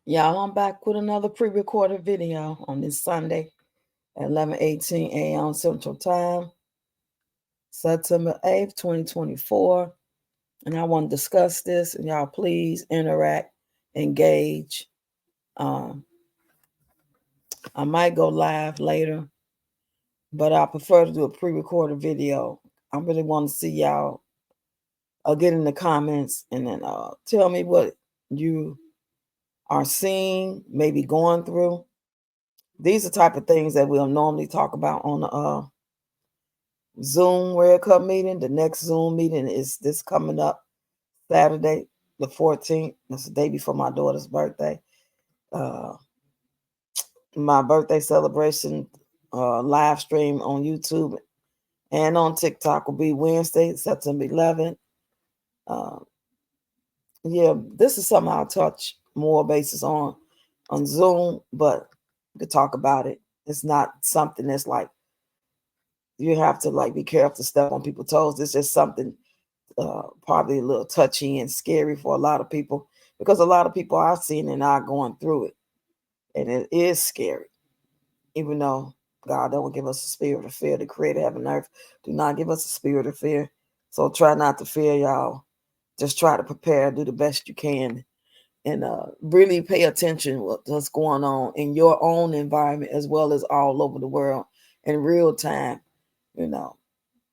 Y'all, I'm back with another pre-recorded video on this Sunday at 11:18 a.m. Central Time, September 8th, 2024. And I want to discuss this, and y'all please interact, engage. Um, I might go live later, but I prefer to do a pre-recorded video. I really want to see y'all get in the comments and then tell me what you are seeing, maybe going through. These are the type of things that we'll normally talk about on the Zoom World Cup meeting. The next Zoom meeting is this coming up Saturday, the 14th. That's the day before my daughter's birthday. My birthday celebration live stream on YouTube and on TikTok will be Wednesday, September 11th. Yeah, this is something I'll touch more basis on Zoom, but we could talk about it. It's not something that's like you have to like be careful to step on people's toes. It's just something probably a little touchy and scary for a lot of people because a lot of people I've seen and are going through it, and it is scary. Even though God don't give us a spirit of fear, the Creator of heaven and earth do not give us a spirit of fear. So try not to fear, y'all. Just try to prepare, do the best you can, and really pay attention what's going on in your own environment as well as all over the world in real time. You know,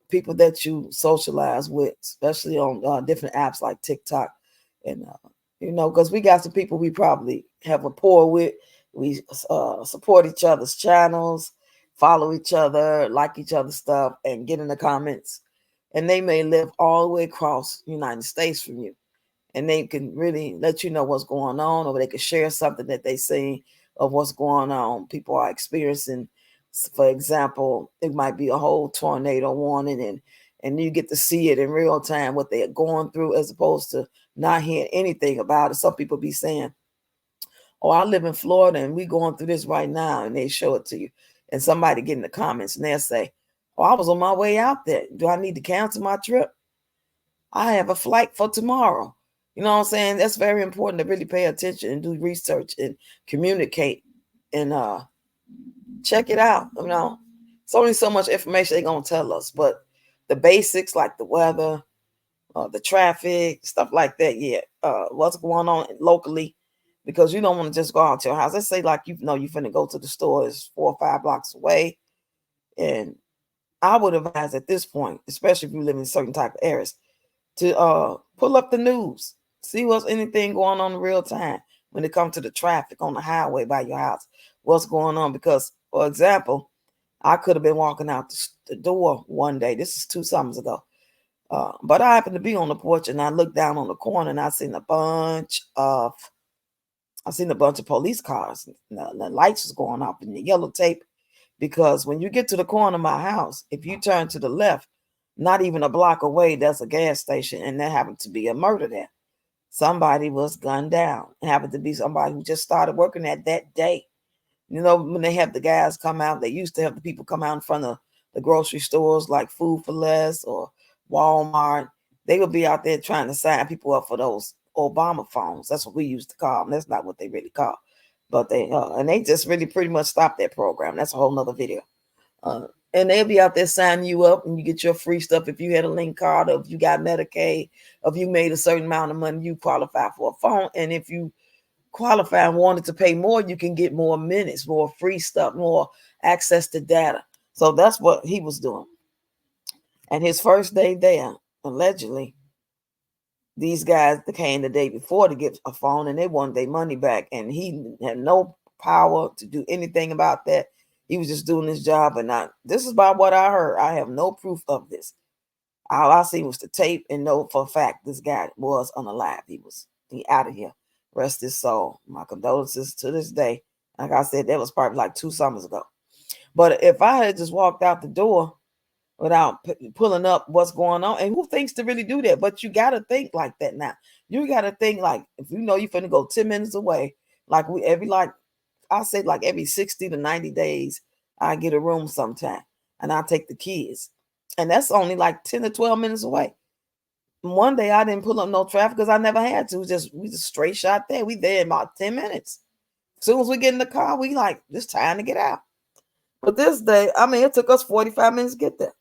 people that you socialize with, especially on different apps like TikTok, and because we got some people we probably have rapport with. We support each other's channels, follow each other, like each other's stuff, and get in the comments. And they may live all the way across the United States from you, and they can really let you know what's going on, or they can share something that they see of what's going on. People are experiencing, for example, it might be a whole tornado warning, and you get to see it in real time what they are going through, as opposed to not hearing anything about it. Some people be saying, "Oh, I live in Florida and we going through this right now," and they show it to you, and somebody get in the comments and they'll say, "Oh, I was on my way out there. Do I need to cancel my trip? I have a flight for tomorrow." You know what I'm saying? That's very important to really pay attention and do research and communicate and check it out. It's only so much information they're gonna tell us, but the basics like the weather, the traffic, stuff like that. Yeah, what's going on locally, because you don't want to just go out to your house. Let's say like you finna go to the store, is 4 or 5 blocks away, and I would advise at this point, especially if you live in certain type of areas, to pull up the news, see what's anything going on in real time when it comes to the traffic on the highway by your house, what's going on. Because, for example, I could have been walking out the door one day. This is 2 summers ago. But I happened to be on the porch and I looked down on the corner and I seen a bunch of police cars. The lights was going off in the yellow tape, because when you get to the corner of my house, if you turn to the left, not even a block away, there's a gas station, and there happened to be a murder there. Somebody was gunned down. It happened to be somebody who just started working at that day. When they have the guys come out, they used to have the people come out in front of the grocery stores like Food for Less or Walmart. They would be out there trying to sign people up for those Obama phones. That's what we used to call them. That's not what they really call. But they just really pretty much stopped that program. That's a whole nother video. Uh, and they'll be out there signing you up, and you get your free stuff if you had a link card, or if you got Medicaid, or if you made a certain amount of money, you qualify for a phone. And if you qualify and wanted to pay more, you can get more minutes, more free stuff, more access to data. So that's what he was doing. And his first day there, allegedly, these guys came the day before to get a phone, and they wanted their money back. And he had no power to do anything about that. He was just doing his job. And this is about what I heard. I have no proof of this. All I seen was the tape and know for a fact this guy was unalive. He out of here. Rest his soul. My condolences to this day. Like I said, that was probably like 2 summers ago. But if I had just walked out the door without pulling up what's going on, and who thinks to really do that? But you got to think like that now. You got to think like, if you know you're finna go 10 minutes away, like I say like every 60 to 90 days, I get a room sometime and I take the kids. And that's only like 10 to 12 minutes away. One day I didn't pull up no traffic because I never had to. We just straight shot there. We there in about 10 minutes. As soon as we get in the car, we like, it's time to get out. But this day, I mean, it took us 45 minutes to get there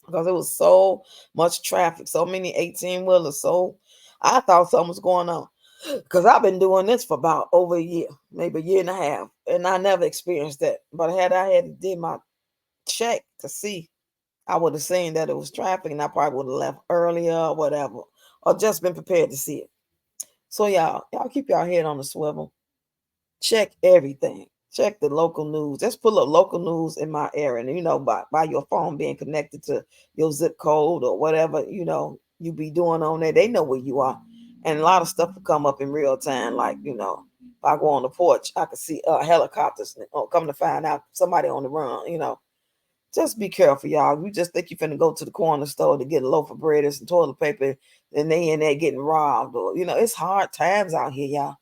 because it was so much traffic, so many 18-wheelers. So I thought something was going on because I've been doing this for about over a year, maybe a year and a half, and I never experienced that. But had I had did my check to see, I would have seen that it was traffic, and I probably would have left earlier or whatever, or just been prepared to see it. So y'all keep y'all head on the swivel. Check everything. Check the local news. Just pull up local news in my area, and by your phone being connected to your zip code or whatever you be doing on there, they know where you are, and a lot of stuff will come up in real time. Like if I go on the porch, I can see helicopters. Come to find out somebody on the run. Just be careful, y'all. You just think you're finna go to the corner store to get a loaf of bread or some toilet paper, and they in there getting robbed, or it's hard times out here, y'all,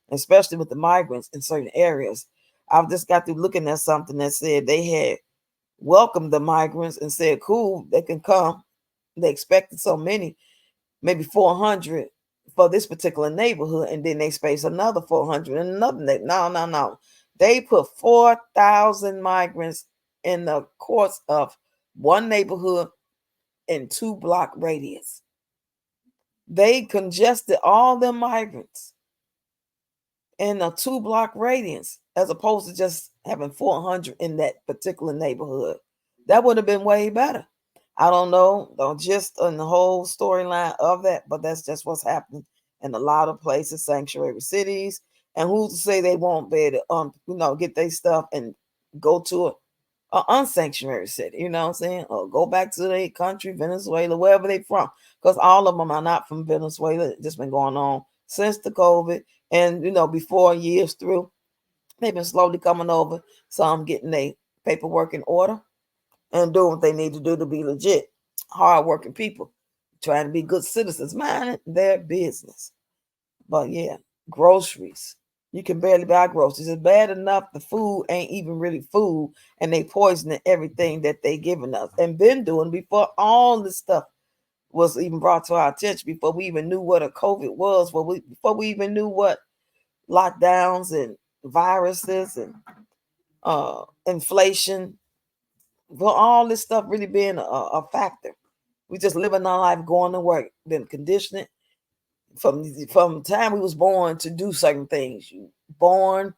especially with the migrants in certain areas. I've just got through looking at something that said they had welcomed the migrants and said, cool, they can come. They expected so many, maybe 400 for this particular neighborhood, and then they space another 400 in another neighborhood. No. They put 4,000 migrants in the course of one neighborhood in 2-block radius. They congested all the migrants in a 2-block radius, as opposed to just having 400 in that particular neighborhood. That would have been way better. I don't know, just in the whole storyline of that, but that's just what's happening in a lot of places, sanctuary cities. And who's to say they won't be able to, get their stuff and go to an unsanctuary city, you know what I'm saying? Or go back to their country, Venezuela, wherever they from. Because all of them are not from Venezuela. It's just been going on since the COVID. And, before years through, they've been slowly coming over. Some getting their paperwork in order and doing what they need to do to be legit, hardworking people, trying to be good citizens, minding their business. But yeah, groceries. You can barely buy groceries. It's bad enough the food ain't even really food, and they poisoning everything that they giving us and been doing before all this stuff was even brought to our attention, before we even knew what a COVID was, before we even knew what lockdowns and viruses and inflation, well, all this stuff really being a factor. We just living our life, going to work, been conditioning from the time we was born to do certain things. You born,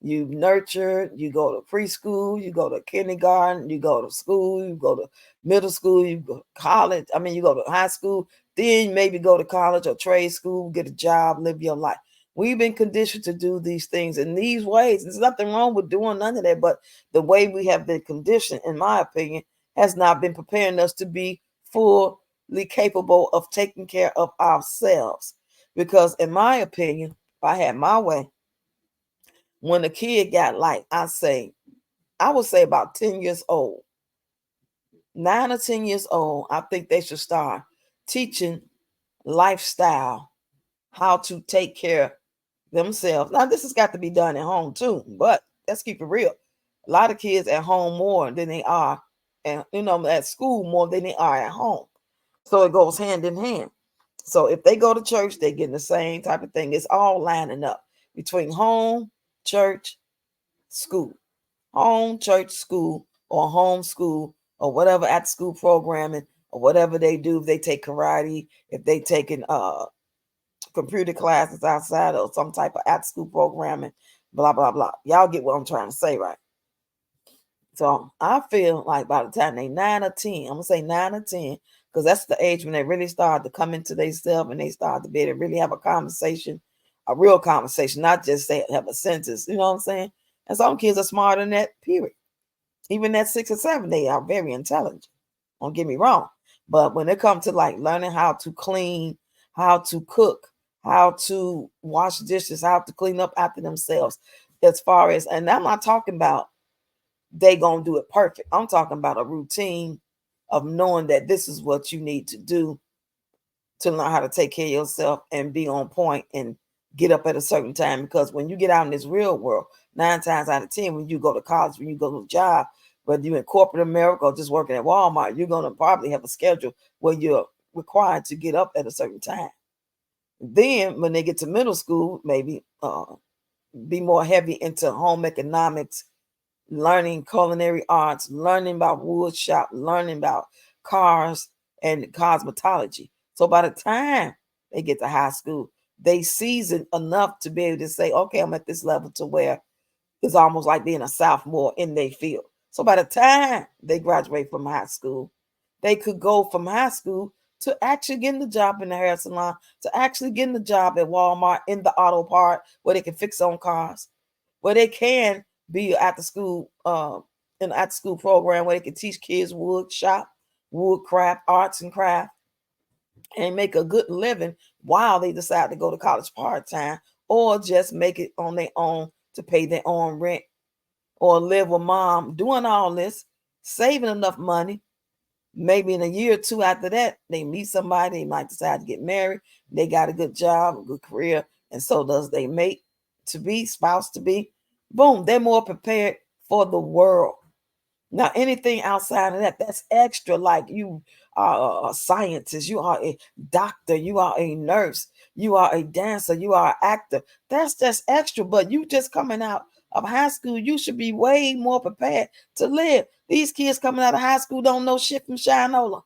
you nurtured, you go to preschool, you go to kindergarten, you go to school, you go to middle school, you go to college. I mean, you go to high school, then maybe go to college or trade school, get a job, live your life. We've been conditioned to do these things in these ways. There's nothing wrong with doing none of that, but the way we have been conditioned, in my opinion, has not been preparing us to be fully capable of taking care of ourselves. Because in my opinion, if I had my way, when a kid got I would say about 10 years old, 9 or 10 years old, I think they should start teaching lifestyle, how to take care themselves. Now, this has got to be done at home too, but let's keep it real. A lot of kids at home more than they are, and at school more than they are at home. So it goes hand in hand. So if they go to church, they're getting the same type of thing. It's all lining up between home, church, school, home, church, school, or home school, or whatever at school programming, or whatever they do. If they take karate, if they taking computer classes outside, or some type of at school programming, blah blah blah. Y'all get what I'm trying to say, right? So I feel like by the time they 9 or 10, I'm gonna say 9 or 10, because that's the age when they really start to come into themselves and they start to be able to really have a conversation, a real conversation, not just say have a sentence. You know what I'm saying? And some kids are smarter than that, period. Even at 6 or 7, they are very intelligent. Don't get me wrong. But when it comes to like learning how to clean, how to cook, how to wash dishes, how to clean up after themselves, as far as, and I'm not talking about they gonna do it perfect. I'm talking about a routine of knowing that this is what you need to do to learn how to take care of yourself and be on point and get up at a certain time. Because when you get out in this real world, 9 times out of 10, when you go to college, when you go to a job, whether you're in corporate America or just working at Walmart, you're going to probably have a schedule where you're required to get up at a certain time. Then when they get to middle school, maybe be more heavy into home economics, learning culinary arts, learning about wood shop, learning about cars and cosmetology. So by the time they get to high school, they seasoned enough to be able to say, okay, I'm at this level to where it's almost like being a sophomore in their field. So by the time they graduate from high school, they could go from high school to actually getting the job in the hair salon, to actually getting the job at Walmart in the auto part where they can fix on cars, where they can be after school in after school program where they can teach kids wood shop, wood craft, arts and craft, and make a good living while they decide to go to college part-time or just make it on their own to pay their own rent or live with mom, doing all this, saving enough money. Maybe in a year or two after that, they meet somebody, they might decide to get married, they got a good job, a good career, and so does they mate to be, spouse to be. Boom, they're more prepared for the world. Now, anything outside of that, that's extra. Like you are a scientist, you are a doctor, you are a nurse, you are a dancer, you are an actor. That's just extra. But you just coming out of high school, you should be way more prepared to live. These kids coming out of high school don't know shit from Shinola.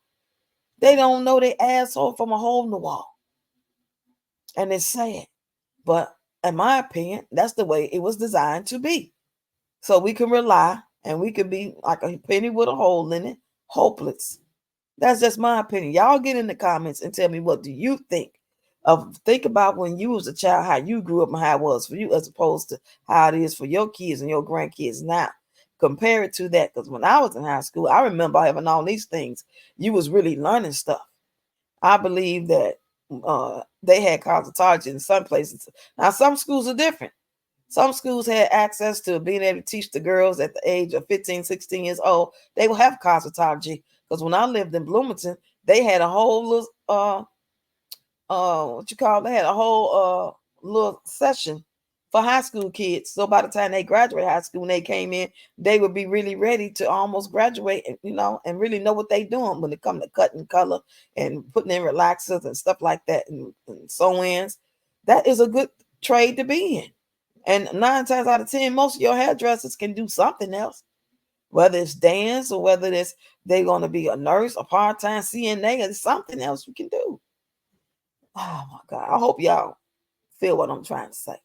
They don't know their asshole from a hole in the wall. And it's sad. But in my opinion, that's the way it was designed to be. So we can rely and we could be like a penny with a hole in it, hopeless. That's just my opinion. Y'all get in the comments and tell me, what do you think of, think about when you was a child, how you grew up and how it was for you as opposed to how it is for your kids and your grandkids now. Compare it to that, because when I was in high school, I remember having all these things. You was really learning stuff. I believe that they had cosmetology in some places. Now some schools are different. Some schools had access to being able to teach the girls at the age of 15, 16 years old. They will have cosmetology. Because when I lived in Bloomington, they had a whole little they had a whole little session for high school kids. So by the time they graduate high school and they came in, they would be really ready to almost graduate, and really know what they're doing when it comes to cutting color and putting in relaxers and stuff like that, and sew-ins. That is a good trade to be in. And 9 times out of 10, most of your hairdressers can do something else, whether it's dance or whether it's they're going to be a nurse, a part-time CNA, or something else you can do. Oh my God. I hope y'all feel what I'm trying to say.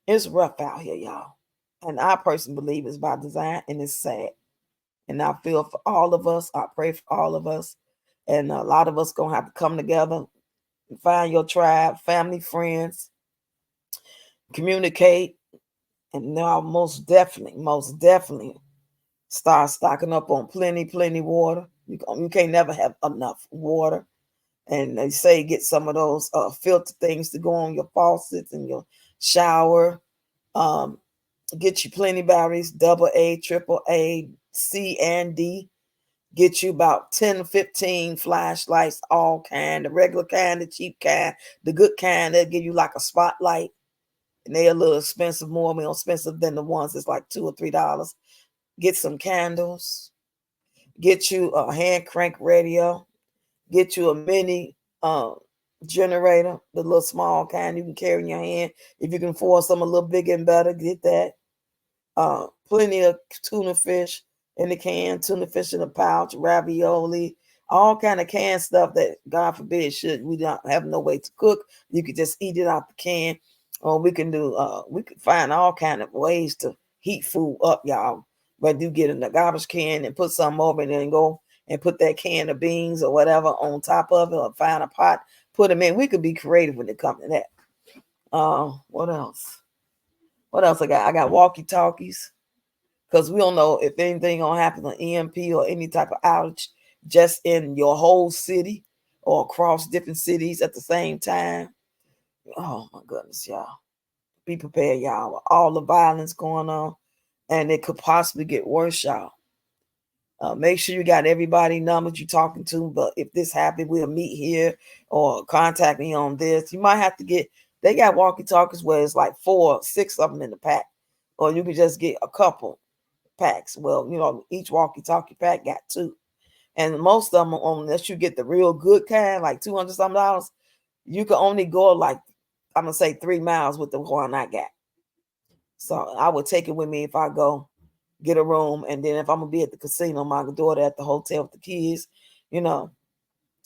It's rough out here, y'all. And I personally believe it's by design, and it's sad. And I feel for all of us. I pray for all of us. And a lot of us going to have to come together and find your tribe, family, friends, communicate. And now most definitely start stocking up on plenty water. You can't never have enough water. And they say get some of those filter things to go on your faucets and your shower. Get you plenty batteries, AA, AAA, C and D. Get you about 10 to 15 flashlights, all kind, the regular kind, the cheap kind, the good kind. They'll give you like a spotlight. And they're a little expensive, more expensive than the ones that's like $2 or $3. Get some candles. Get you a hand crank radio. Get you a mini generator, the little small kind you can carry in your hand. If you can afford something a little bigger and better, get that. Plenty of tuna fish in the can, tuna fish in a pouch, ravioli, all kind of canned stuff that God forbid we don't have no way to cook. You could just eat it out the can. Or we can find all kind of ways to heat food up, y'all. But you get in the garbage can and put something over it and go and put that can of beans or whatever on top of it, or find a pot, put them in. We could be creative when it comes to that. What else? What else I got? I got walkie-talkies, because we don't know if anything gonna happen on EMP or any type of outage just in your whole city or across different cities at the same time. Oh my goodness, y'all. Be prepared, y'all. All the violence going on, and it could possibly get worse, y'all. Make sure you got everybody numbers you're talking to. But if this happens, we'll meet here or contact me on this. You might have to they got walkie-talkies where it's like 4 or 6 of them in the pack, or you can just get a couple packs. Well, each walkie-talkie pack got 2. And most of them, unless you get the real good kind, like $200 something, you can only go like, I'm going to say 3 miles with the one I got. So I would take it with me if I go get a room. And then if I'm gonna be at the casino, my daughter at the hotel with the kids, you know,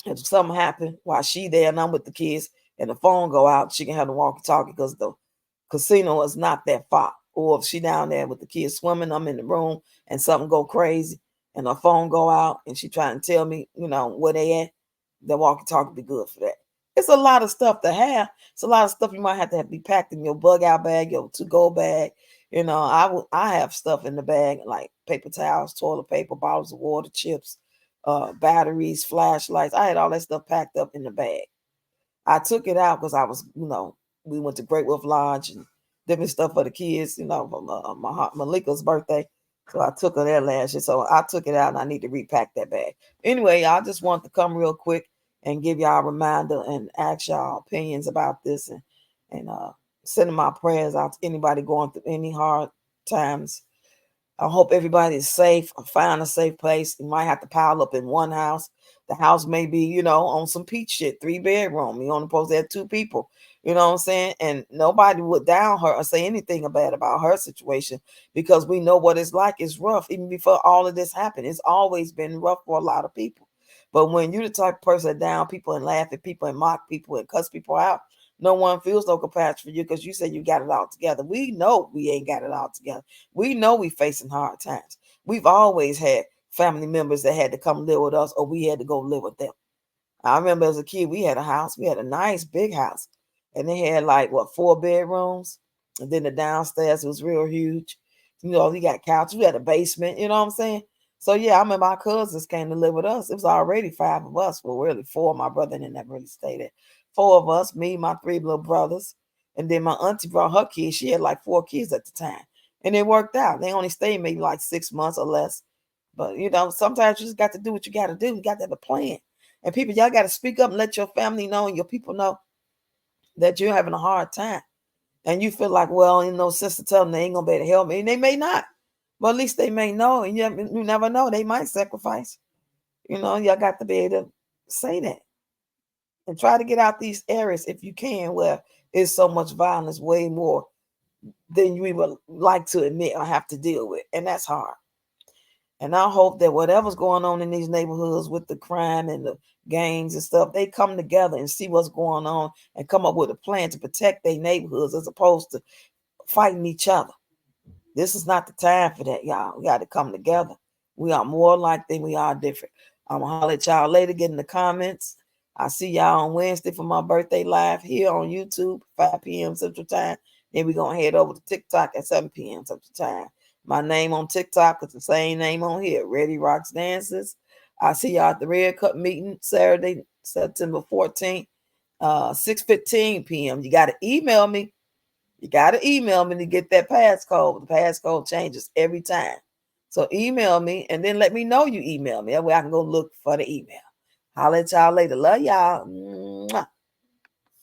if something happen while she there and I'm with the kids and the phone go out, she can have the walkie-talkie because the casino is not that far. Or if she down there with the kids swimming, I'm in the room and something go crazy and her phone go out and she trying to tell me, where they at, the walkie-talkie be good for that. It's a lot of stuff to have. It's a lot of stuff you might have to be packed in your bug out bag, your to-go bag. I have stuff in the bag like paper towels, toilet paper, bottles of water, chips, batteries, flashlights. I had all that stuff packed up in the bag. I took it out because I was, we went to Great Wolf Lodge and different stuff for the kids, from Malika's birthday. So I took her there last year. So I took it out and I need to repack that bag. Anyway, I just want to come real quick and give y'all a reminder and ask y'all opinions about this and sending my prayers out to anybody going through any hard times. I hope everybody is safe or find a safe place. You might have to pile up in one house. The house may be, on some peach shit, 3-bedroom. You only supposed to have 2 people. You know what I'm saying? And nobody would down her or say anything bad about her situation because we know what it's like. It's rough. Even before all of this happened, it's always been rough for a lot of people. But when you're the type of person that down people and laugh at people and mock people and cuss people out, no one feels no compassion for you because you say you got it all together. We know we ain't got it all together. We know we facing hard times. We've always had family members that had to come live with us or we had to go live with them. I remember as a kid, we had a house. We had a nice big house. And they had 4 bedrooms. And then the downstairs was real huge. We got couches. We had a basement. You know what I'm saying? So, yeah, I remember my cousins came to live with us. It was already 5 of us. Well, really 4. My brother didn't never really stay there. 4 of us, me, my 3 little brothers. And then my auntie brought her kids. She had 4 kids at the time. And it worked out. They only stayed maybe 6 months or less. But, sometimes you just got to do what you got to do. You got to have a plan. And people, y'all got to speak up and let your family know and your people know that you're having a hard time. And you feel like, well, sister tell them they ain't going to be able to help me. And they may not. But at least they may know. And you never know. They might sacrifice. Y'all got to be able to say that. And try to get out these areas if you can where there's so much violence, way more than you even like to admit or have to deal with. And that's hard. And I hope that whatever's going on in these neighborhoods with the crime and the gangs and stuff, they come together and see what's going on and come up with a plan to protect their neighborhoods as opposed to fighting each other. This is not the time for that, y'all. We got to come together. We are more alike than we are different. I'm going to holler at y'all later. Get in the comments. I'll see y'all on Wednesday for my birthday live here on YouTube, 5 p.m. Central Time. Then we're going to head over to TikTok at 7 p.m. Central Time. My name on TikTok is the same name on here, Ready Rocks Dances. I'll see y'all at the Red Cup meeting Saturday, September 14th, 6:15 p.m. You got to email me. You got to email me to get that passcode. The passcode changes every time. So email me and then let me know you email me. That way I can go look for the email. Holler at y'all later. Love y'all. Mwah.